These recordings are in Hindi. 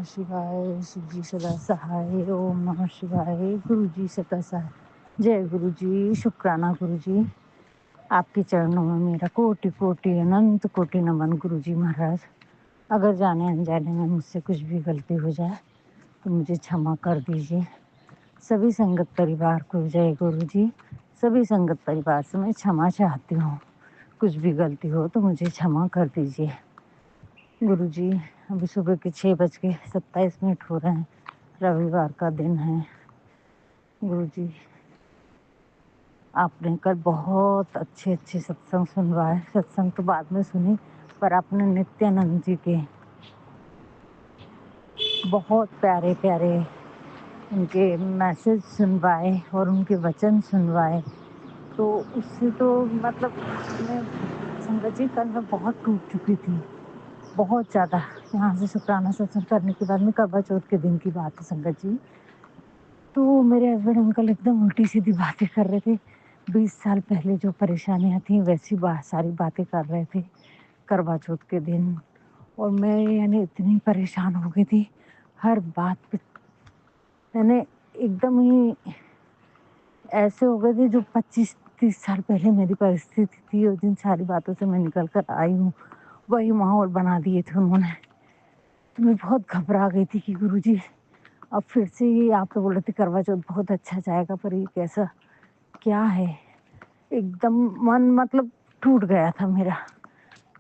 शिवाय, शिव जी सदा सहाय, ओम नमः शिवाय, गुरु जी सदा सहाय। जय गुरु जी, शुक्राना गुरु जी। आपके चरणों में मेरा कोटि-कोटि अनंत कोटि नमन गुरु जी महाराज। अगर जाने-अनजाने में मुझसे कुछ भी गलती हो जाए, तो मुझे क्षमा कर दीजिए। सभी संगत परिवार को जय गुरु जी। सभी संगत परिवार से मैं क्षमा चाहती हूँ। कुछ भी गलती हो तो मुझे क्षमा कर दीजिए। गुरु जी, अभी सुबह के 6:27 हो रहे हैं। रविवार का दिन है। गुरु जी, आपने कल बहुत अच्छे-अच्छे सत्संग सुनवाए। सत्संग तो बाद में सुनी, पर आपने नित्यानंद जी के बहुत प्यारे-प्यारे उनके मैसेज सुनवाए और उनके वचन सुनवाए। तो उससे तो मतलब मैं संगत जी कल मैं बहुत टूट चुकी थी, बहुत ज़्यादा। यहाँ से शुक्राना सत्संग करने के बाद में करवा चौथ के दिन की बात है संगत जी। तो मेरे हस्बैंड अंकल एकदम उल्टी-सीधी बातें कर रहे थे। 20 साल पहले जो परेशानियाँ थी वैसी सारी बातें कर रहे थे करवा चौथ के दिन। और मैं यानी इतनी परेशान हो गई थी, हर बात पे यानी एकदम ही ऐसे हो गए थे जो 25-30 साल पहले मेरी परिस्थिति थी और जिन सारी बातों से मैं निकल कर आई हूँ, वही माहौल बना दिए थे उन्होंने। तो मैं बहुत घबरा गई थी कि गुरुजी अब फिर से ये आप तो बोल रहे थे करवा चौथ बहुत अच्छा जाएगा, पर ये कैसा क्या है? एकदम मन मतलब टूट गया था मेरा।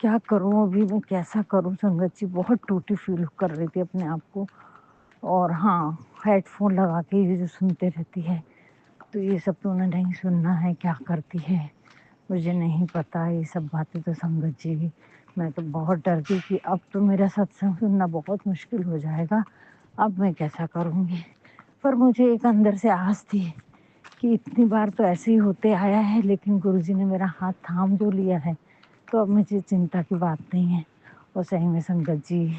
क्या करूँ अभी मैं कैसा करूँ संगत जी? बहुत टूटी फ़ील कर रही थी अपने आप को। और हाँ, हेडफ़ोन लगा के ये जो सुनते रहती है, तो ये सब तो उन्हें नहीं सुनना है, क्या करती है? मुझे नहीं पता ये सब बातें तो संगत जी। मैं तो बहुत डर गई कि अब तो मेरा सत्संग सुनना बहुत मुश्किल हो जाएगा। अब मैं कैसा करूँगी? पर मुझे एक अंदर से आस थी कि इतनी बार तो ऐसे ही होते आया है, लेकिन गुरुजी ने मेरा हाथ थाम जो लिया है, तो अब मुझे चिंता की बात नहीं है। और सही में संगत जी,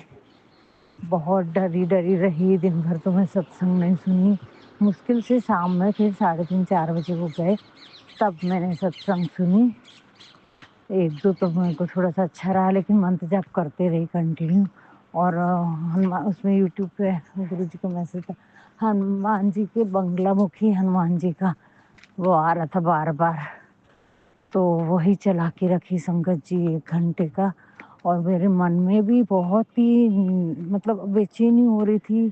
बहुत डरी-डरी रही, दिन भर तो मैं सत्संग नहीं सुनी। मुश्किल से शाम में फिर 3:30-4 बजे वो गए, तब मैंने सत्संग सुनी। 1-2 तो मेरे को थोड़ा-सा अच्छा रहा, लेकिन मंत्र जाप करते रही कंटिन्यू। और उसमें यूट्यूब पे गुरुजी का मैसेज था, हनुमान जी के बंगलामुखी हनुमान जी का वो आ रहा था बार-बार। तो वही चला के रखी संगत जी 1 घंटे का। और मेरे मन में भी बहुत ही मतलब बेचैनी हो रही थी।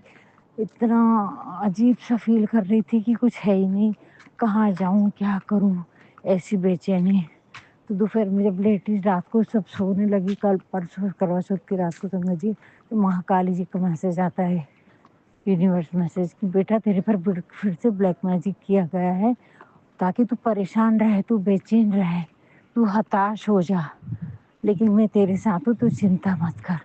इतना अजीब-सा फ़ील कर रही थी कि कुछ है ही नहीं, कहाँ जाऊँ, क्या करूँ? ऐसी बेचैनी। तो दोपहर में जब लेटी रात को सब सोने लगी, कल परसों करवा चौथ की रात को संगत जी, तो महाकाली जी का मैसेज आता है, यूनिवर्स मैसेज कि बेटा तेरे पर फिर से ब्लैक मैजिक किया गया है, ताकि तू परेशान रहे, तू बेचैन रहे, तू हताश हो जा, लेकिन मैं तेरे साथ हूँ, तू चिंता मत कर।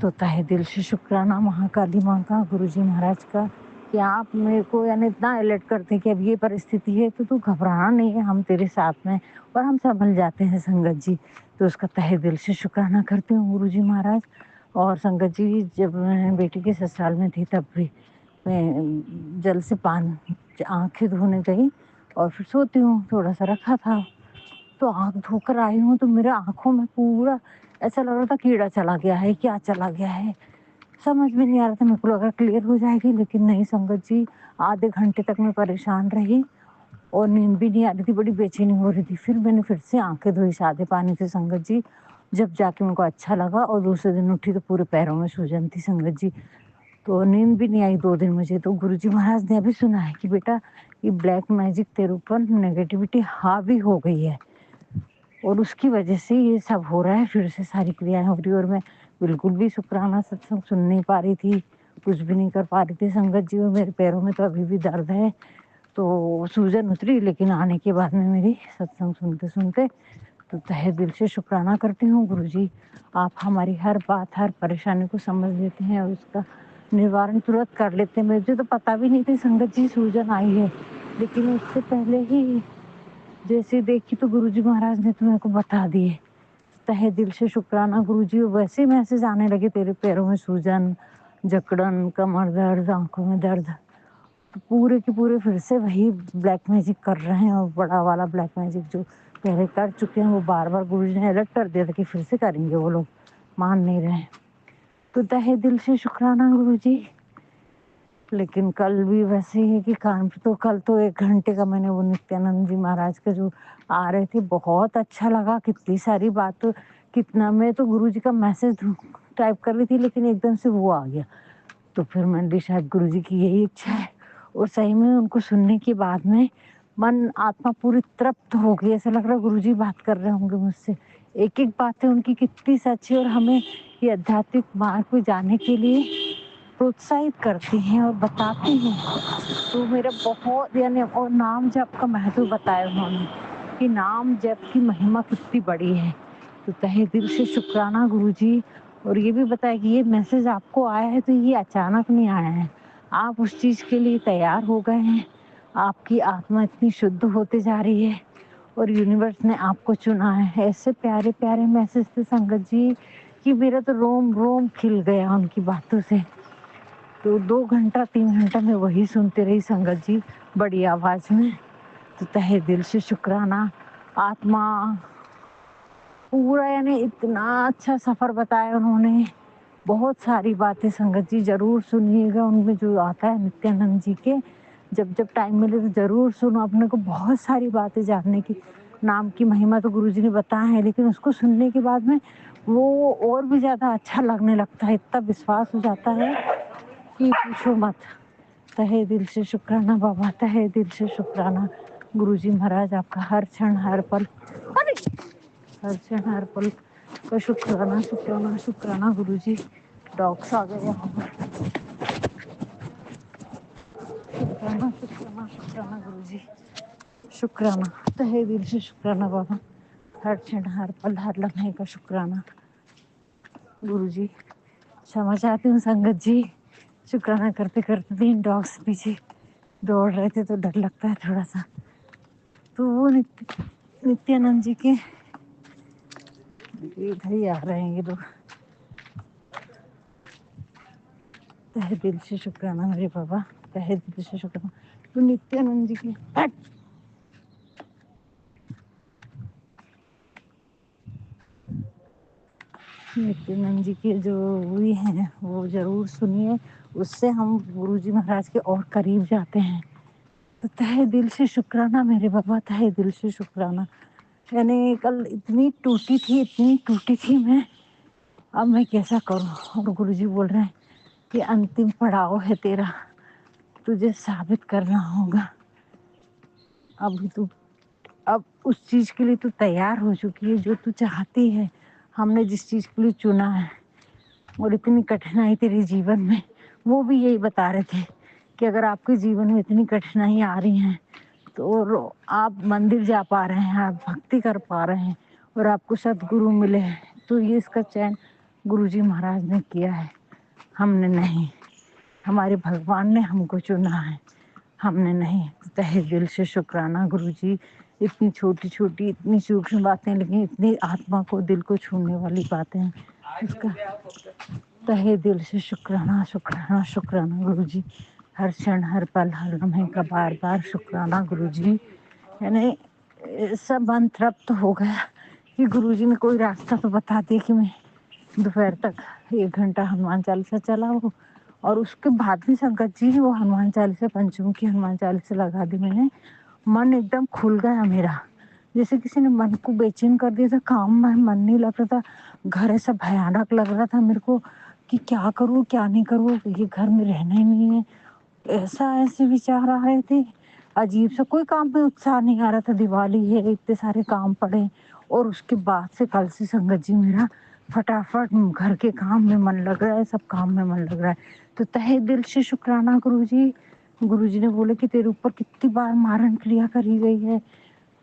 तो तहे दिल से शुक्राना महाकाली माँ का, गुरुजी महाराज का, कि आप मेरे को यानी इतना अलर्ट करते हैं कि अब ये परिस्थिति है तो तू घबराना नहीं है, हम तेरे साथ में और हम संभल जाते हैं संगत जी। तो उसका तहे दिल से शुक्राना करती हूँ गुरुजी महाराज। और संगत जी, जब मैं बेटी के ससुराल में थी तब भी मैं जल से आँखें धोने गई और फिर सोती हूँ, थोड़ा-सा रखा था। तो आँख धोकर आई हूँ तो मेरे आँखों में पूरा ऐसा लग रहा था कीड़ा चला गया है, क्या चला गया है? समझ में नहीं आ रहा था, मेरे को लगा क्लियर हो जाएगी, लेकिन नहीं संगत जी, आधे घंटे तक मैं परेशान रही और नींद भी नहीं आ रही थी, बड़ी बेचैनी हो रही थी। फिर मैंने फिर से आँखें धोई सादे पानी से संगत जी, जब जाके मेरे को अच्छा लगा और दूसरे दिन उठी तो पूरे पैरों में सूजन थी संगत जी। तो नींद भी नहीं आई 2 दिन मुझे। तो गुरुजी महाराज ने अभी सुना है कि बेटा ये ब्लैक मैजिक तेरे ऊपर नेगेटिविटी हावी हो गई है और उसकी वजह से ये सब हो रहा है, फिर से सारी क्रियाएँ हो रही है। और मैं बिल्कुल भी शुक्राना सत्संग सुन नहीं पा रही थी, कुछ भी नहीं कर पा रही थी संगत जी। और मेरे पैरों में तो अभी भी दर्द है। तो सूजन उतरी, लेकिन आने के बाद में मेरी सत्संग सुनते-सुनते तो तहे दिल से शुक्राना करती हूँ गुरुजी। आप हमारी हर बात, हर परेशानी को समझ लेते हैं और उसका निवारण तुरंत कर लेते हैं। मुझे तो पता भी नहीं थी संगत जी सूजन आई है, लेकिन उससे पहले ही जैसे देखी तो गुरुजी महाराज ने तो मेरे को बता दिए। तहे दिल से शुक्राना गुरुजी। वैसे मैसेज आने लगे, तेरे पैरों में सूजन, जकड़न, कमर दर्द, आँखों में दर्द। तो पूरे के पूरे फिर से वही ब्लैक मैजिक कर रहे हैं और बड़ा वाला ब्लैक मैजिक जो पहले कर चुके हैं वो बार-बार गुरुजी ने अलर्ट कर दिया था कि फिर से करेंगे वो लोग, मान नहीं रहे हैं। तो तहे दिल से शुक्राना गुरुजी। लेकिन कल भी वैसे ही है कि काम तो कल तो 1 घंटे का मैंने वो नित्यानंद जी महाराज का जो आ रहे थे, बहुत अच्छा लगा, कितनी सारी बात, कितना मैं तो गुरुजी का मैसेज टाइप कर रही थी लेकिन एकदम से वो आ गया। तो फिर मैंने देखा शायद गुरुजी की यही इच्छा है और सही में उनको सुनने के बाद में मन आत्मा पूरी तृप्त हो गई। ऐसा लग रहा गुरुजी बात कर रहे होंगे मुझसे। एक-एक बातें उनकी कितनी सच्ची और हमें ये आध्यात्मिक मार्ग पे जाने के लिए प्रोत्साहित करती हैं और बताती हैं। तो मेरा बहुत यानी और नाम जप का महत्व बताया उन्होंने कि नाम जप की महिमा कितनी बड़ी है। तो तहे दिल से शुक्राना गुरुजी। और ये भी बताया कि ये मैसेज आपको आया है तो ये अचानक नहीं आया है, आप उस चीज़ के लिए तैयार हो गए हैं। आपकी आत्मा इतनी शुद्ध होते जा रही है और यूनिवर्स ने आपको चुना है। ऐसे प्यारे प्यारे मैसेज थे संगत जी कि मेरा तो रोम रोम खिल गया उनकी बातों से। तो 2 घंटा 3 घंटा मैं वही सुनती रही संगत जी, बड़ी आवाज में। तो तहे दिल से शुक्राना। आत्मा पूरा यानी इतना अच्छा सफर बताया उन्होंने। बहुत सारी बातें संगत जी जरूर सुनिएगा, उनमें जो आता है नित्यानंद जी के, जब जब टाइम मिले तो जरूर सुनो। अपने को बहुत सारी बातें जानने की, नाम की महिमा तो गुरुजी ने बताया है लेकिन उसको सुनने के बाद में वो और भी ज्यादा अच्छा लगने लगता है। इतना विश्वास हो जाता है कि पूछो मत। तहे दिल से शुक्राना बाबा, तहे दिल से शुक्राना गुरुजी महाराज आपका। हर क्षण हर पल, अरे हर क्षण हर पल का शुक्राना शुक्राना शुक्राना गुरुजी। डॉग्स आ गए यहाँ पर। शुक्राना शुक्राना शुक्राना गुरुजी, शुक्राना तहे दिल से शुक्राना बाबा। हर क्षण हर पल हर लम्हे का शुक्राना गुरुजी। क्षमा चाहती हूँ संगत जी, शुक्राना करते करते 3 डॉग्स पीछे दौड़ रहे थे तो डर लगता है थोड़ा सा। तो वो नित्यानंद जी के इधर ही आ रहे हैं ये लोग। तहे दिल से शुक्राना मेरे बाबा, तहे दिल से शुक्राना। तो नित्यानंद जी के नित्यानंद जी के जो हुई हैं वो जरूर सुनिए, उससे हम गुरुजी महाराज के और करीब जाते हैं। तो तहे दिल से शुक्राना मेरे बाबा, तहे दिल से शुक्राना। यानी कल इतनी टूटी थी मैं, अब मैं कैसा करूं। और गुरुजी बोल रहे हैं कि अंतिम पड़ाव है तेरा, तुझे साबित करना होगा। अभी तू अब उस चीज के लिए तू तैयार हो चुकी है जो तू चाहती है। हमने जिस चीज के लिए चुना है और इतनी कठिनाई तेरे जीवन में, वो भी यही बता रहे थे कि अगर आपके जीवन में इतनी कठिनाई आ रही हैं तो आप मंदिर जा पा रहे हैं, आप भक्ति कर पा रहे हैं और आपको सदगुरु मिले हैं, तो ये इसका चयन गुरुजी महाराज ने किया है, हमने नहीं। हमारे भगवान ने हमको चुना है, हमने नहीं। तहे दिल से शुक्राना गुरुजी। इतनी छोटी छोटी इतनी सूक्ष्म बातें लेकिन इतनी आत्मा को दिल को छूने वाली बातें हैं, उसका तहे दिल से शुक्राना शुक्राना शुक्राना गुरुजी। हर क्षण हर पल हर लम्हे का बार बार शुक्राना गुरुजी। यानी सब मन तृप्त हो गया कि गुरुजी ने कोई रास्ता तो बता दिया कि मैं दोपहर तक 1 घंटा हनुमान चालीसा चला वो। और उसके बाद भी संगत जी वो हनुमान चालीसा, पंचमुखी हनुमान चालीसा लगा दी मैंने। मन एकदम खुल गया मेरा, जैसे किसी ने मन को बेचैन कर दिया था। काम में मन नहीं लग रहा था, घर ऐसा भयानक लग रहा था मेरे को कि क्या करूँ क्या नहीं करूँ, ये घर में रहना ही नहीं है। ऐसे विचार आ रहे थे, अजीब सा, कोई काम में उत्साह नहीं आ रहा था। दिवाली है, इतने सारे काम पड़े और उसके बाद से कल से संगत जी मेरा फटाफट घर के काम में मन लग रहा है, सब काम में मन लग रहा है। तो तहे दिल से शुक्राना गुरुजी। गुरुजी ने बोले कि तेरे ऊपर कितनी बार मारण क्रिया करी गई है,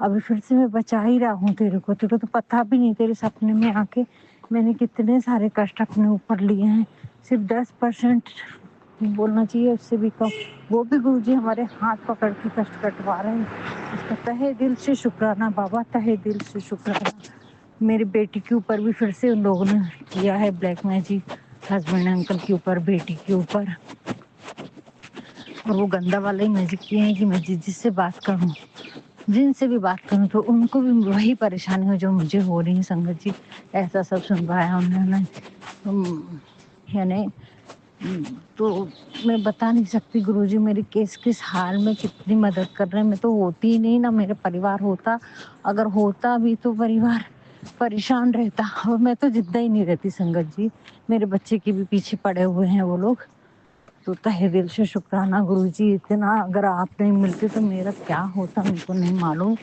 अभी फिर से मैं बचा ही रहा हूँ तेरे को तो पता भी नहीं, तेरे सपने में आके मैंने कितने सारे कष्ट अपने ऊपर लिए हैं। सिर्फ 10% बोलना चाहिए, उससे भी कम, वो भी गुरुजी हमारे हाथ पकड़ के कष्ट कटवा रहे हैं। इसका तहे दिल से शुक्राना बाबा, तहे दिल से शुक्राना। मेरी बेटी के ऊपर भी फिर से उन लोगों ने किया है ब्लैक मैजिक, हस्बैंड अंकल के ऊपर, बेटी के ऊपर, और वो गंदा वाला ही मैजिक किए हैं कि मैं जिससे बात करूं, जिनसे भी बात करूं तो उनको भी वही परेशानी हो जो मुझे हो रही है संगत जी। ऐसा सब सुनवाया उन्होंने। यानी तो मैं बता नहीं सकती गुरुजी मेरी किस-किस हाल में कितनी मदद कर रहे हैं। मैं तो होती ही नहीं ना मेरा परिवार होता, अगर होता भी तो परिवार परेशान रहता और मैं तो ज़िंदा ही नहीं रहती संगत जी। मेरे बच्चे के भी पीछे पड़े हुए हैं वो लोग। तो तहे दिल से शुक्राना गुरुजी, इतना अगर आप नहीं मिलते तो मेरा क्या होता मेरे को नहीं मालूम।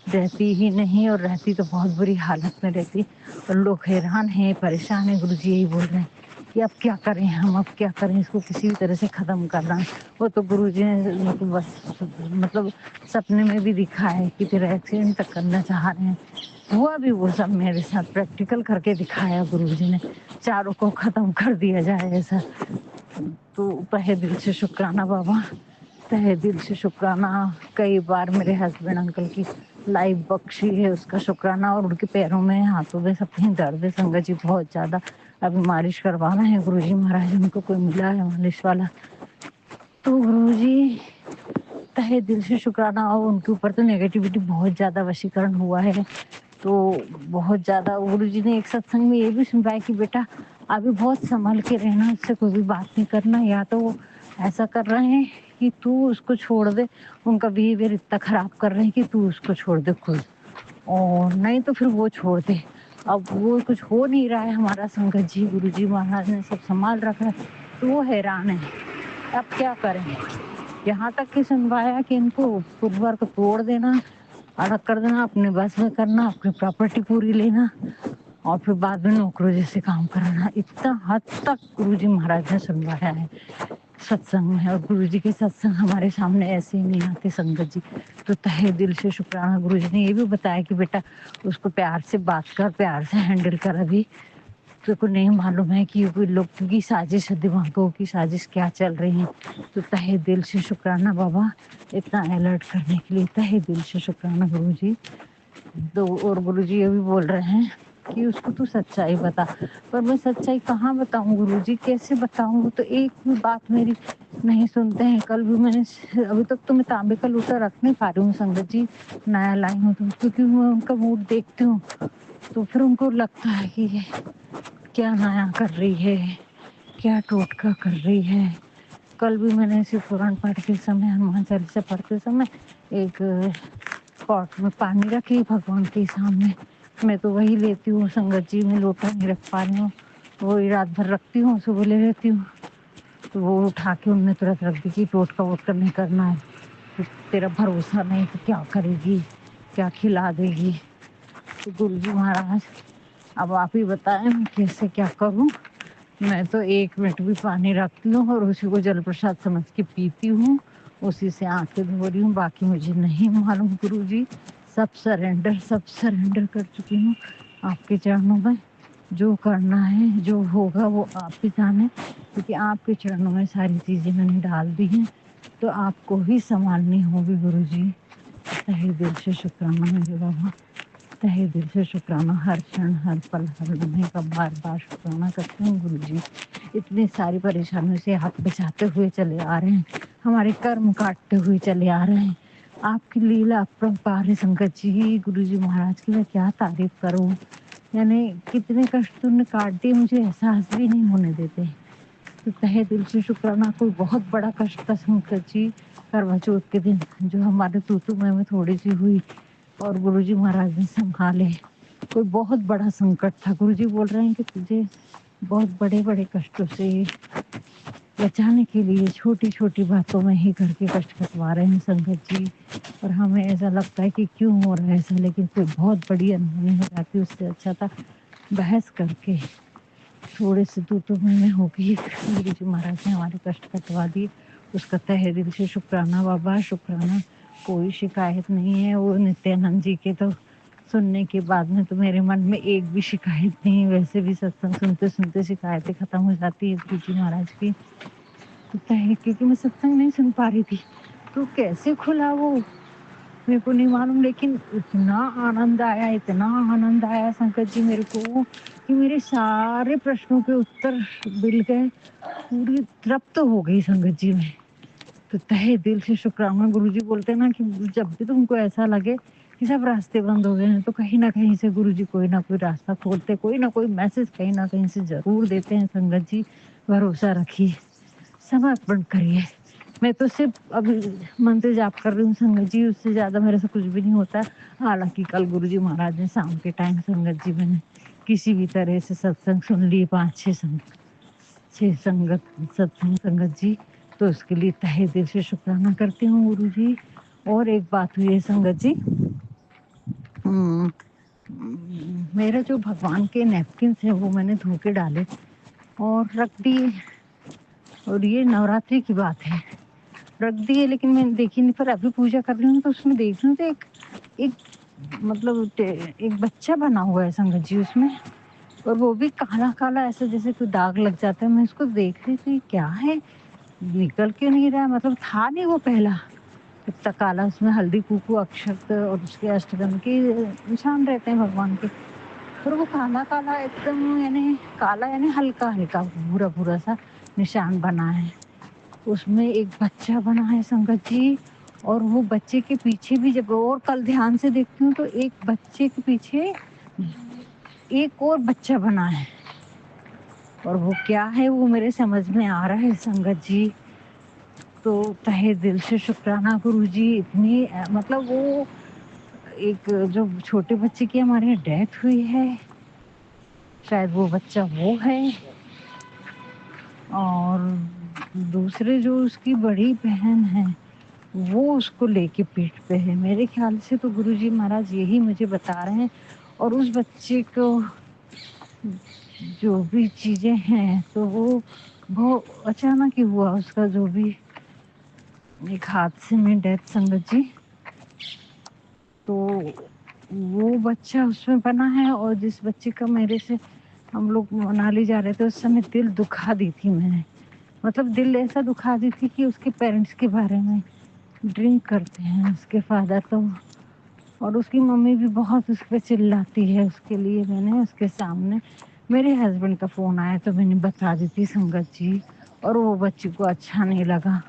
रहती ही नहीं और रहती तो बहुत बुरी हालत में रहती और लोग हैरान हैं, परेशान हैं। गुरुजी यही बोल रहे हैं कि अब क्या करें हम, अब क्या करें, इसको किसी भी तरह से ख़त्म करना है। वो तो गुरुजी ने मतलब बस मतलब सपने में भी दिखा है कि तेरा एक्सीडेंट तक करना चाह रहे हैं। हुआ भी वो सब मेरे साथ प्रैक्टिकल करके दिखाया गुरुजी ने, चारों को ख़त्म कर दिया जाए ऐसा। तो तहे दिल से शुक्राना बाबा, तहे दिल से शुक्राना। कई बार मेरे हस्बैंड अंकल की लाइफ बख्शी है, उसका शुक्राना। और उनके पैरों में हाथों में सब कहीं दर्द है संगत जी बहुत ज़्यादा। अभी मालिश करवाना है गुरुजी महाराज, उनको कोई मिला है मालिश वाला। तो गुरुजी तहे दिल से शुक्राना। और उनके ऊपर तो नेगेटिविटी बहुत ज़्यादा वशीकरण हुआ है, तो बहुत ज़्यादा। गुरुजी ने एक सत्संग में ये भी सुनवाया कि बेटा अभी बहुत संभल के रहना, उससे कोई भी बात नहीं करना। या तो वो ऐसा कर रहे हैं कि तू उसको छोड़ दे, उनका बिहेवियर इतना खराब कर रहे हैं कि तू उसको छोड़ दे खुद, और नहीं तो फिर वो छोड़ दे। अब वो कुछ हो नहीं रहा है हमारा संगत जी, गुरुजी महाराज ने सब संभाल रखा है, तो वो हैरान है अब क्या करें। यहाँ तक कि सुनवाया कि इनको गुरुवार को तोड़ देना, अलग कर देना, अपने बस में करना, अपनी प्रॉपर्टी पूरी लेना और फिर बाद में नौकरों जैसे काम कराना। इतना हद तक गुरुजी महाराज ने सुनवाया है सत्संग में। और गुरुजी के सत्संग हमारे सामने ऐसे ही नहीं आते संगत जी। तो तहे दिल से शुक्राना। गुरुजी ने ये भी बताया कि बेटा उसको प्यार से बात कर, प्यार से हैंडल कर। अभी तेरे को नहीं मालूम है कि कोई लोग की साजिश है, दिमागों की साजिश क्या चल रही है। तो तहे दिल से शुक्राना बाबा, इतना अलर्ट करने के लिए तहे दिल से शुक्राना गुरुजी। तो और गुरुजी ये भी बोल रहे हैं कि उसको तू सच्चाई बता। पर मैं सच्चाई कहाँ बताऊँ गुरुजी, कैसे बताऊँ? वो तो एक भी बात मेरी नहीं सुनते हैं। कल भी मैंने अभी तक तो मैं तांबे का लोटा रख नहीं पा रही हूँ संगत जी, नया लाई हूँ तो, क्योंकि मैं उनका मूड देखती हूँ तो फिर उनको लगता है कि ये क्या नया कर रही है, क्या टोटका कर रही है। कल भी मैंने ऐसे पुराण पाठ के समय, हनुमान चालीसा पढ़ते समय एक पॉट में पानी रखी भगवान के सामने। मैं तो वही लेती हूँ संगत जी, में लोटा नहीं रख पा रही हूँ, वही रात भर रखती हूँ, सुबह ले लेती हूँ। तो वो उठा के उनने तुरंत रख दी कि टोटका वोटका नहीं करना है, तो तेरा भरोसा नहीं तो क्या करेगी, क्या खिला देगी। तो गुरु जी महाराज अब आप ही बताएं मैं कैसे क्या करूं। मैं तो 1 मिनट भी पानी रखती हूँ और उसी को जल प्रसाद समझ के पीती हूँ, उसी से आंखें धो रही हूँ। बाकी मुझे नहीं मालूम गुरुजी, सब सरेंडर कर चुकी हूँ आपके चरणों में। जो करना है, जो होगा वो आप ही जाने, क्योंकि आपके चरणों में सारी चीज़ें मैंने डाल दी हैं, तो आपको ही संभालनी होगी गुरुजी। तहे दिल से शुक्राना मेरे बाबा, तहे दिल से शुक्राना। हर क्षण, हर पल, हर लम्हे का बार बार शुक्राना करती हूँ गुरुजी। इतनी सारी परेशानियों से आप बचाते हुए चले आ रहे हैं, हमारे कर्म काटते हुए चले आ रहे हैं। आपकी लीला अपरंपार है संगत जी। गुरुजी महाराज की मैं क्या तारीफ करूँ, यानी कितने कष्ट तुमने काट दिए, मुझे एहसास भी नहीं होने देते। तो तहे दिल से शुक्राना। कोई बहुत बड़ा कष्ट था संगत जी करवा चौथ के दिन, जो हमारे तूतु में थोड़ी सी हुई और गुरुजी महाराज ने संभाले। कोई बहुत बड़ा संकट था। गुरुजी बोल रहे हैं कि तुझे बहुत बड़े बड़े कष्टों से बचाने के लिए छोटी छोटी बातों में ही करके कष्ट कटवा रहे हैं संगत जी। और हमें ऐसा लगता है कि क्यों हो रहा है ऐसा, लेकिन कोई बहुत बड़ी अनहोनी हो जाती, उससे अच्छा था बहस करके थोड़े से तू में होगी। गुरु जी महाराज ने हमारे कष्ट कटवा दिए, उसका तहे दिल से शुक्राना बाबा, शुक्राना। कोई शिकायत नहीं है। वो नित्यानंद जी के तो सुनने के बाद में तो मेरे मन में एक भी शिकायत नहीं है। वैसे भी सत्संग सुनते सुनते शिकायतें खत्म हो जाती है गुरु जी महाराज की। तो तहे, क्योंकि मैं सत्संग नहीं सुन पा रही थी, तो कैसे खुला वो मेरे को नहीं मालूम, लेकिन इतना आनंद आया, इतना आनंद आया संकट जी मेरे को कि मेरे सारे प्रश्नों के उत्तर मिल गए, पूरी तृप्त हो गई संगत जी में। तो तहे दिल से शुक्राना। गुरुजी बोलते हैं ना कि जब भी तुमको ऐसा लगे कि सब रास्ते बंद हो गए हैं, तो कहीं ना कहीं से गुरुजी कोई ना कोई रास्ता खोलते, कोई ना कोई मैसेज कहीं ना कहीं से जरूर देते हैं संगत जी। भरोसा रखिए, समर्पण करिए। मैं तो सिर्फ़ अभी मंत्र जाप कर रही हूँ संगत जी, उससे ज़्यादा मेरे से कुछ भी नहीं होता। हालाँकि कल गुरुजी महाराज ने शाम के टाइम संगत जी मैंने किसी भी तरह से सत्संग सुन लिए 5-6 सत्संग संगत जी, तो उसके लिए तहे दिल से शुक्राना करती हूँ गुरुजी। और एक बात हुई है संगत जी, मेरा जो भगवान के नैपकिन्स हैं वो मैंने धो के डाले और रख दिए, और ये नवरात्रि की बात है। रख दिए लेकिन मैंने देखी नहीं, पर अभी पूजा कर रही हूँ तो उसमें देख रही हूँ तो एक एक मतलब एक बच्चा बना हुआ है संगत जी उसमें, और वो भी काला-काला ऐसा जैसे कोई दाग लग जाता है। मैं उसको देख रही थी क्या है? निकल क्यों नहीं रहा है? मतलब था नहीं वो पहला, इतना काला, उसमें हल्दी, कुंकू, अक्षत और उसके अष्टगंध के निशान रहते हैं भगवान के। पर वो काला-काला एकदम, यानी काला यानी हल्का-हल्का भूरा-भूरा सा निशान बना है। उसमें एक बच्चा बना है संगत जी, और वो बच्चे के पीछे भी जब और कल ध्यान से देखती हूँ तो एक बच्चे के पीछे एक और बच्चा बना है, और वो क्या है वो मेरे समझ में आ रहा है संगत जी। तो तहे दिल से शुक्राना गुरुजी, इतनी मतलब वो एक जो छोटे बच्चे की हमारे यहाँ डेथ हुई है, शायद वो बच्चा वो है, और दूसरे जो उसकी बड़ी बहन है वो उसको लेके पीठ पे है। मेरे ख्याल से तो गुरुजी महाराज यही मुझे बता रहे हैं। और उस बच्चे को जो भी चीज़ें हैं तो वो अचानक ही हुआ, उसका जो भी एक हादसे में डेथ संगत जी। तो वो बच्चा उसमें बना है, और जिस बच्चे का मेरे से हम लोग मनाली जा रहे थे उस समय दिल दुखा दी थी मैंने, मतलब दिल ऐसा दुखा दी थी कि उसके पेरेंट्स के बारे में, ड्रिंक करते हैं उसके फादर तो, और उसकी मम्मी भी बहुत उस पे चिल्लाती है उसके लिए। मैंने उसके सामने मेरे हस्बैंड का फ़ोन आया तो मैंने बता दी थी संगत जी, और वो बच्ची को अच्छा नहीं लगा,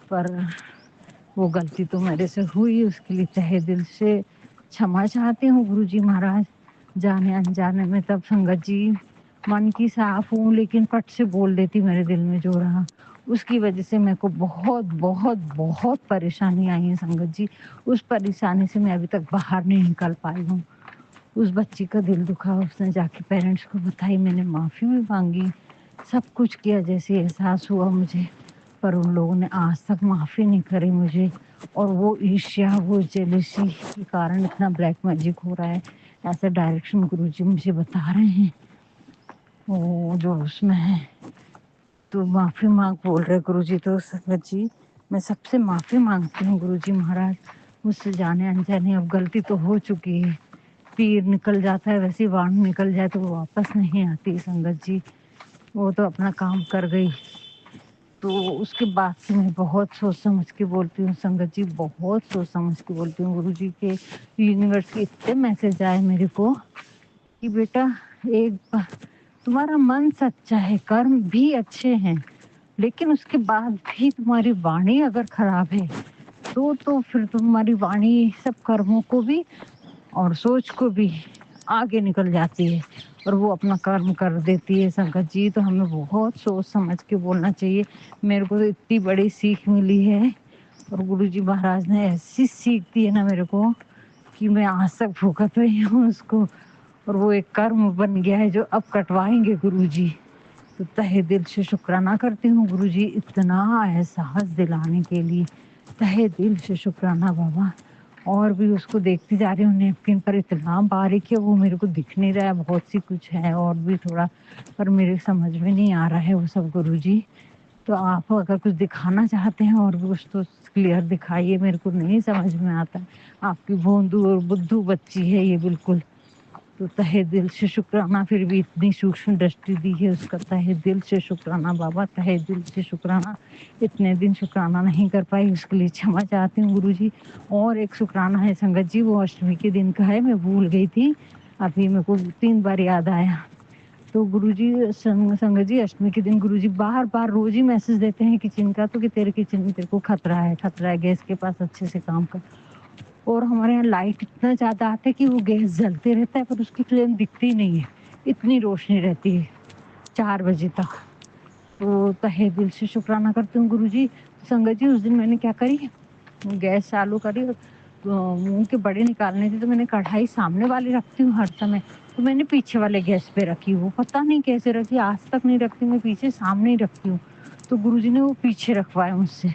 पर वो गलती तो मेरे से हुई, उसके लिए तहे दिल से क्षमा चाहती हूँ गुरुजी महाराज। जाने अनजाने में तब संगत जी मन की साफ हूँ, लेकिन पट से बोल देती मेरे दिल में जो रहा, उसकी वजह से मेरे को बहुत बहुत बहुत परेशानी आई है संगत जी। उस परेशानी से मैं अभी तक बाहर नहीं निकल पाई हूँ। उस बच्ची का दिल दुखा, उसने जाके पेरेंट्स को बताई, मैंने माफ़ी भी माँगी, सब कुछ किया जैसे एहसास हुआ मुझे, पर उन लोगों ने आज तक माफ़ी नहीं करी मुझे। और वो ईर्ष्या, वो जेलसी के कारण इतना ब्लैक मैजिक हो रहा है, ऐसा डायरेक्शन गुरुजी मुझे बता रहे हैं। वो जो उसमें है, तो माफ़ी माँग बोल रहे गुरुजी, तो संगत जी मैं सबसे माफ़ी माँगती हूँ गुरुजी महाराज, मुझसे जाने अनजाने अब गलती तो हो चुकी है। तीर निकल जाता है वैसे ही वाण निकल जाए तो वो वापस नहीं आती संगत जी, वो तो अपना काम कर गई। तो उसके बाद से मैं बहुत सोच समझ के बोलती हूँ संगत जी, बहुत सोच समझ के बोलती हूँ। गुरुजी के यूनिवर्स के इतने मैसेज आए मेरे को कि बेटा एक बार तुम्हारा मन सच्चा है, कर्म भी अच्छे हैं, लेकिन उसके बाद भी तुम्हारी वाणी अगर खराब है तो फिर तुम्हारी वाणी सब कर्मों को भी और सोच को भी आगे निकल जाती है, और वो अपना कर्म कर देती है संगत जी। तो हमें बहुत सोच समझ के बोलना चाहिए। मेरे को तो इतनी बड़ी सीख मिली है, और गुरुजी महाराज ने ऐसी सीख दी है ना मेरे को कि मैं आज तक भुगत रही हूँ उसको, और वो एक कर्म बन गया है जो अब कटवाएंगे गुरुजी। तो तहे दिल से शुक्राना करती हूँ गुरुजी, इतना एहसास दिलाने के लिए तहे दिल से शुक्राना बाबा। और भी उसको देखती जा रही हूँ नैपकिन पर, इतना बारीक है वो मेरे को दिख नहीं रहा है, बहुत सी कुछ है और भी थोड़ा, पर मेरे समझ में नहीं आ रहा है वो सब गुरुजी। तो आप अगर कुछ दिखाना चाहते हैं और भी कुछ तो क्लियर दिखाइए, मेरे को नहीं समझ में आता है। आपकी भोंदू और बुद्धू बच्ची है ये बिल्कुल। तो तहे दिल से शुक्राना, फिर भी इतनी सूक्ष्म दृष्टि दी है उसका तहे दिल से शुक्राना बाबा, तहे दिल से शुक्राना। इतने दिन शुक्राना नहीं कर पाई उसके लिए क्षमा चाहती हूँ गुरुजी। और एक शुक्राना है संगत जी, वो अष्टमी के दिन का है, मैं भूल गई थी, अभी मेरे को 3 बार याद आया। तो गुरुजी संगत जी अष्टमी के दिन गुरुजी बार-बार रोज़ ही मैसेज देते हैं किचन का, तो कि तेरे किचन में तेरे को खतरा है, गैस के पास अच्छे से काम कर। और हमारे यहाँ लाइट इतना ज़्यादा आता है कि वो गैस जलते रहता है पर उसकी फ्लेम दिखती नहीं है, इतनी रोशनी रहती है 4 बजे तक। तो तहे दिल से शुक्राना करती हूँ गुरुजी। तो संगत जी उस दिन मैंने क्या करी, गैस चालू करी और मुँह के बड़े निकालने थे तो मैंने कढ़ाई सामने वाली रखती हूँ हर समय, तो मैंने पीछे वाले गैस पे रखी। वो पता नहीं कैसे रखी, आज तक नहीं रखती मैं पीछे, सामने ही रखती हूँ। तो गुरुजी ने वो पीछे रखवाए मुझसे।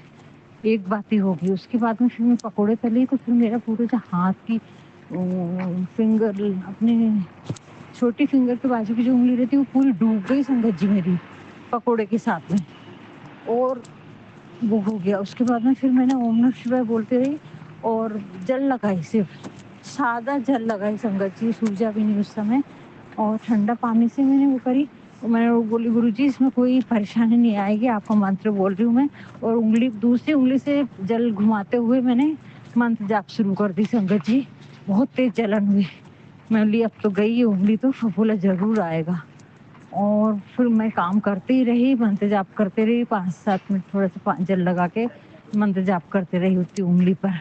एक बात ही हो गई। उसके बाद में फिर मैं पकोड़े तली तो फिर मेरा पूरे जो हाथ की फिंगर अपने छोटी फिंगर के बाजू की जो उँगली रहती है वो पूरी डूब गई संगत जी मेरी पकोड़े के साथ में। और वो हो गया। उसके बाद में फिर मैंने ओम नमः शिवाय बोलते रही और जल लगाई, सिर्फ सादा जल लगाई संगत जी, सूजा भी नहीं उस समय। और ठंडा पानी से मैंने वो करी। और मैंने वो बोली गुरुजी इसमें कोई परेशानी नहीं आएगी, आपका मंत्र बोल रही हूँ मैं। और उंगली दूसरी उंगली से जल घुमाते हुए मैंने मंत्र जाप शुरू कर दी संगत जी। बहुत तेज जलन हुई। मैं बोली अब तो गई ये उंगली तो फफूला जरूर आएगा। और फिर मैं काम करती ही रही, मंत्र जाप करते रही, 5-7 मिनट थोड़ा-सा जल लगा के मंत्र जाप करते रही उतनी उंगली पर।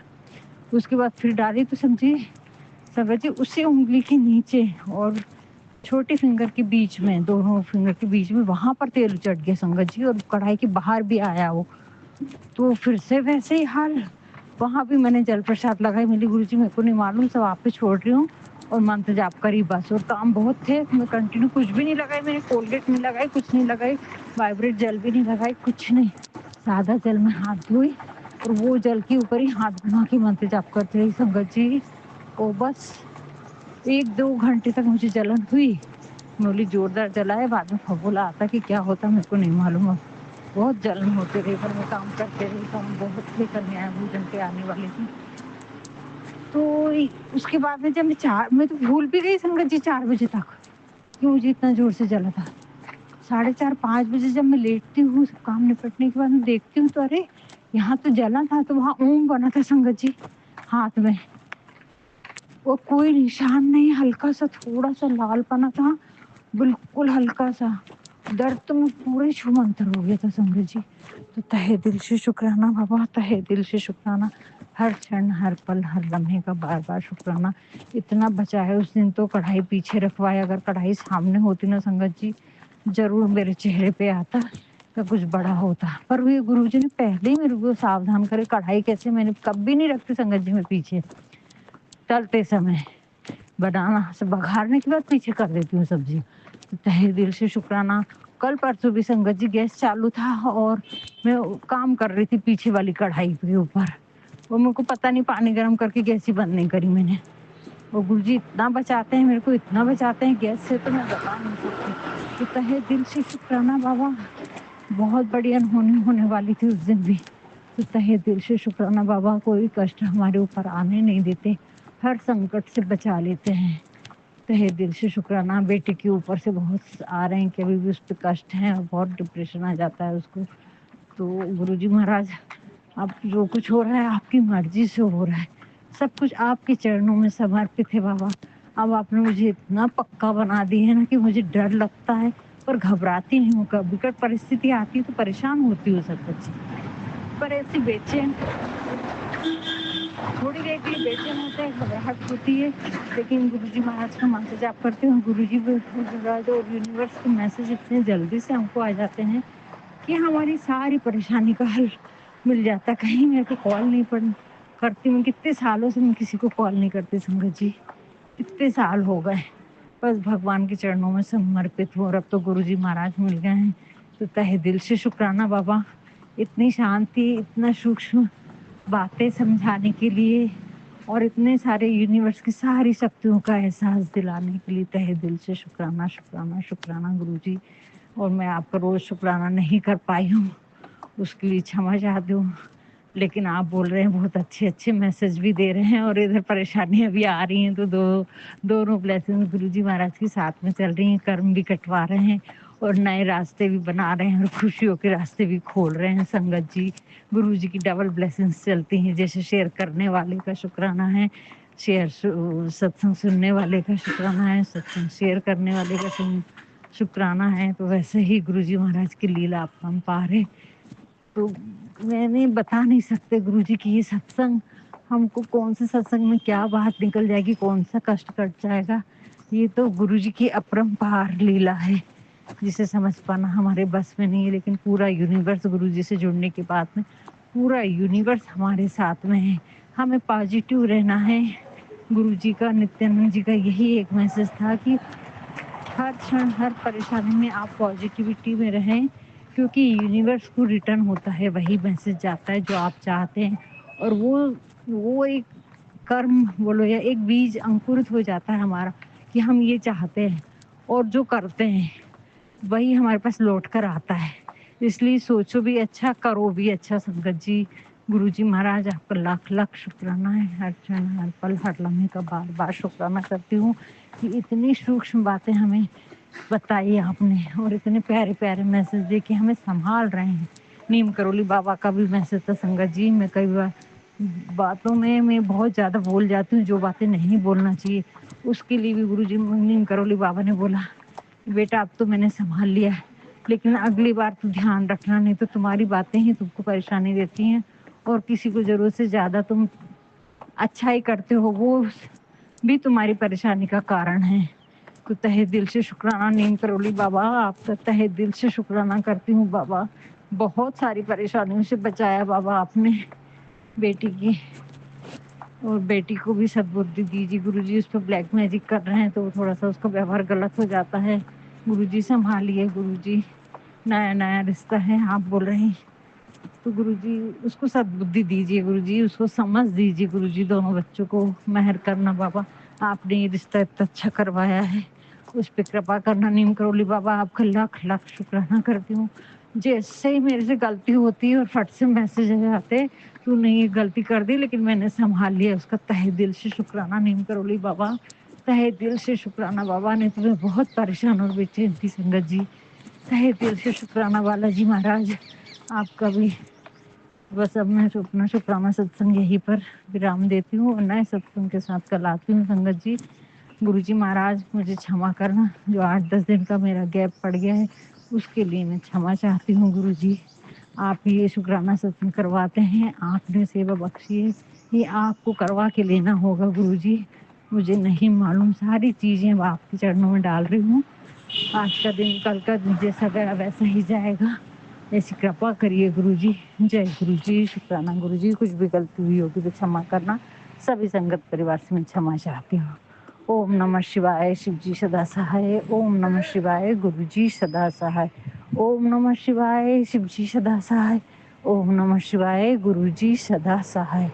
उसके बाद फिर डाली तो समझिए संगत जी उसी उंगली के नीचे और छोटी फिंगर के बीच में, दोनों फिंगर के बीच में वहाँ पर तेल चढ़ गया संगत जी और कढ़ाई के बाहर भी आया वो। तो फिर से वैसे ही हाल, वहाँ भी मैंने जल प्रसाद लगाई। मेरी गुरुजी मेरे को नहीं मालूम, सब आप पे छोड़ रही हूँ और मंत्र जाप करी बस। और काम बहुत थे, मैं कंटिन्यू कुछ भी नहीं लगाई, मैंने कोलगेट नहीं लगाई, कुछ नहीं लगाई, वाइब्रेट जल भी नहीं लगाई, कुछ नहीं। सादा जल में हाथ धोई और वो जल के ऊपर ही हाथ घुमा के मंत्र जाप करती रही संगत जी। और बस 1-2 घंटे तक मुझे जलन हुई। मैं बोली जोरदार जला है, बाद में फफूला आता कि क्या होता मेरे को नहीं मालूम अब। बहुत जलन होती रही पर मैं काम करते रही, काम बहुत थे, कन्याएँ भोजन पे आने वाली थी। तो उसके बाद में जब मैं तो भूल भी गई संगत जी 4 बजे तक कि मुझे इतना ज़ोर से जला था। 4:30-5 बजे जब मैं लेटती हूँ सब काम निपटने के बाद मैं देखती हूँ तो अरे! यहाँ तो जला था, तो वहाँ ओम बना था संगत जी हाथ में। और कोई निशान नहीं, हल्का-सा थोड़ा-सा लालपना था, बिल्कुल हल्का-सा। दर्द तो मैं पूरे छूमंतर हो गया था संगत जी। तो तहे दिल से शुक्राना बाबा, तहे दिल से शुक्राना। हर क्षण, हर पल, हर लम्हे का बार-बार शुक्राना। इतना बचाया उस दिन तो कढ़ाई पीछे रखवाया, अगर कढ़ाई सामने होती ना संगत जी, ज़रूर मेरे चेहरे पे आता तो कुछ बड़ा होता। पर वो ये गुरुजी ने पहले ही मेरे को सावधान करे, कढ़ाई कैसे मैंने कभी नहीं रखती संगत जी मैं पीछे, तलते समय। बनाना से बघारने के बाद पीछे कर देती हूँ सब्ज़ी। तो तहे दिल से शुक्राना। कल परसों भी संगत जी गैस चालू था और मैं काम कर रही थी पीछे वाली कढ़ाई के ऊपर। वो मेरे को पता नहीं, पानी गरम करके गैस ही बंद नहीं करी मैंने। और गुरुजी इतना बचाते हैं मेरे को, इतना बचाते हैं गैस से तो मैं बता नहीं सकती। तो तहे दिल से शुक्राना बाबा, बहुत बड़ी अनहोनी होने वाली थी उस दिन भी। तो तहे दिल से शुक्राना बाबा, कोई कष्ट हमारे ऊपर आने नहीं देते, हर संकट से बचा लेते हैं। तहे दिल से शुक्राना। बेटे के ऊपर से बहुत आ रहे हैं कि अभी भी उस पे कष्ट है और बहुत डिप्रेशन आ जाता है उसको। तो गुरुजी महाराज, अब जो कुछ हो रहा है आपकी मर्ज़ी से हो रहा है। सब कुछ आपके चरणों में समर्पित है बाबा। अब आपने मुझे इतना पक्का बना दी है ना कि मुझे डर लगता है पर घबराती नहीं हूँ। कभी विकट परिस्थिति आती है तो परेशान होती हूँ संगत जी। पर ऐसी बेचैन, थोड़ी देर के लिए बेचैन होते हैं, घबराहट होती है, लेकिन गुरुजी महाराज का मंत्र जाप करते हैं, गुरुजी महाराज और यूनिवर्स के मैसेज इतने जल्दी से हमको आ जाते हैं कि हमारी सारी परेशानी का हल मिल जाता। कहीं मेरे को कॉल नहीं करती हूँ, कितने सालों से मैं किसी को कॉल नहीं करती संगत जी, कितने साल हो गए। बस भगवान के चरणों में समर्पित हूँ और अब तो गुरुजी महाराज मिल गए हैं। तो तहे दिल से शुक्राना बाबा, इतनी शांति, इतना सूक्ष्म बातें समझाने के लिए और इतने सारे यूनिवर्स की सारी शक्तियों का एहसास दिलाने के लिए तहे दिल से शुक्राना, शुक्राना, शुक्राना गुरुजी। और मैं आपका रोज़ शुक्राना नहीं कर पाई हूँ, उसके लिए क्षमा चाहती हूँ। लेकिन आप बोल रहे हैं, बहुत अच्छे-अच्छे मैसेज भी दे रहे हैं और इधर परेशानियाँ भी आ रही हैं, तो दोनों ब्लेसिंग्स गुरुजी महाराज के साथ में चल रही हैं, कर्म भी कटवा रहे हैं और नए रास्ते भी बना रहे हैं और खुशियों के रास्ते भी खोल रहे हैं संगत जी। गुरुजी की डबल ब्लेसिंग्स चलती हैं, जैसे शेयर करने वाले का शुक्राना है, सत्संग सुनने वाले का शुक्राना है, सत्संग शेयर करने वाले का शुक्राना है, तो वैसे ही गुरुजी महाराज की लीला अपरंपार है। तो मैंने बता नहीं सकते गुरुजी की ये सत्संग, हमको कौन से सत्संग में क्या बात निकल जाएगी, कौन सा कष्ट कट जाएगा, ये तो गुरुजी की अपरंपार लीला है। जिसे समझ पाना हमारे बस में नहीं है, लेकिन पूरा यूनिवर्स गुरुजी से जुड़ने के बाद में पूरा यूनिवर्स हमारे साथ में है। हमें पॉजिटिव रहना है। गुरुजी का, नित्यानंद जी का यही एक मैसेज था कि हर क्षण, हर परेशानी में आप पॉजिटिविटी में रहें, क्योंकि यूनिवर्स को रिटर्न होता है वही मैसेज जाता है जो आप चाहते हैं, और वो एक कर्म बोलो या एक बीज अंकुरित हो जाता है हमारा कि हम ये चाहते हैं, और जो करते हैं वही हमारे पास लौट कर आता है। इसलिए सोचो भी अच्छा, करो भी अच्छा संगत जी। गुरुजी महाराज आपका लाख लाख शुक्राना है। हर क्षण, हर पल, हर लम्हे का बार बार शुक्राना करती हूँ कि इतनी सूक्ष्म बातें हमें बताई आपने, और इतने प्यारे प्यारे मैसेज दे के हमें संभाल रहे हैं। नीम करोली बाबा का भी मैसेज था संगत जी। मैं कई बार बातों में मैं बहुत ज़्यादा बोल जाती हूँ, जो बातें नहीं बोलना चाहिए। उसके लिए भी गुरुजी नीम करोली बाबा ने बोला, बेटा अब तो मैंने संभाल लिया है, लेकिन अगली बार तू ध्यान रखना, नहीं तो तुम्हारी बातें ही तुमको परेशानी देती हैं, और किसी को ज़रूरत से ज़्यादा तुम अच्छाई करते हो, वो भी तुम्हारी परेशानी का कारण है। तो तहे दिल से शुक्राना नीम करोली बाबा, आपका तहे दिल से शुक्राना करती हूँ बाबा। बहुत सारी परेशानियों से बचाया बाबा आपने बेटी की, और बेटी को भी सद्बुद्धि दीजिए गुरुजी। उस पर ब्लैक मैजिक कर रहे हैं तो थोड़ा सा उसका व्यवहार गलत हो जाता है। गुरुजी संभालिए गुरुजी, नया नया रिश्ता है आप बोल रहे हैं, तो गुरुजी उसको सद्बुद्धि दीजिए गुरुजी, उसको समझ दीजिए गुरुजी। दोनों बच्चों को मेहर करना बाबा, आपने ये रिश्ता इतना अच्छा करवाया है, उस पर कृपा करना। नीम करोली बाबा आपका लाख लाख शुक्राना करती हूँ। जैसे ही मेरे से गलती होती है और फट से मैसेज आ जाते, तूने ये गलती कर दी लेकिन मैंने संभाल लिया, उसका तहे दिल से शुक्राना नीम करोली बाबा, तहे दिल से शुक्राना बाबा। नहीं तो मैं बहुत परेशान और बेचैन थी संगत जी। तहे दिल से शुक्राना बालाजी महाराज आपका भी। बस अब मैं अपना शुक्राना सत्संग यहीं पर विराम देती हूँ, और नए सत्संग के साथ कल आती हूँ संगत जी। गुरुजी महाराज मुझे क्षमा करना, जो 8-10 दिन का मेरा गैप पड़ गया है उसके लिए मैं क्षमा चाहती हूँ गुरुजी। आप ही ये शुक्राना सत्संग करवाते हैं, आपने सेवा बख्शी है, ये आपको करवा के लेना होगा गुरुजी। मुझे नहीं मालूम, सारी चीज़ें अब आपके चरणों में डाल रही हूँ। आज का दिन, कल का दिन जैसा गया वैसा ही जाएगा, ऐसी कृपा करिए गुरुजी। जय गुरुजी, शुक्राना गुरुजी। कुछ भी गलती हुई होगी तो क्षमा करना। सभी संगत परिवार से मैं क्षमा चाहती हूँ। ओम नमः शिवाय, शिवजी सदा सहाय। ओम नमः शिवाय, गुरुजी सदा सहाय। ओम नमः शिवाय, शिवजी सदा सहाय। ओम नमः शिवाय, गुरुजी सदा सहाय।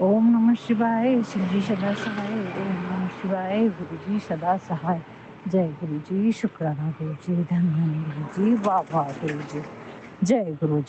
ओम नमः शिवाय, शिवजी सदा सहाय। ओम नमः शिवाय, गुरुजी सदा सहाय। जय गुरुजी, शुक्राना गुरुजी, धन्य गुरुजी, वाह वाह गुरुजी। जय गुरुजी।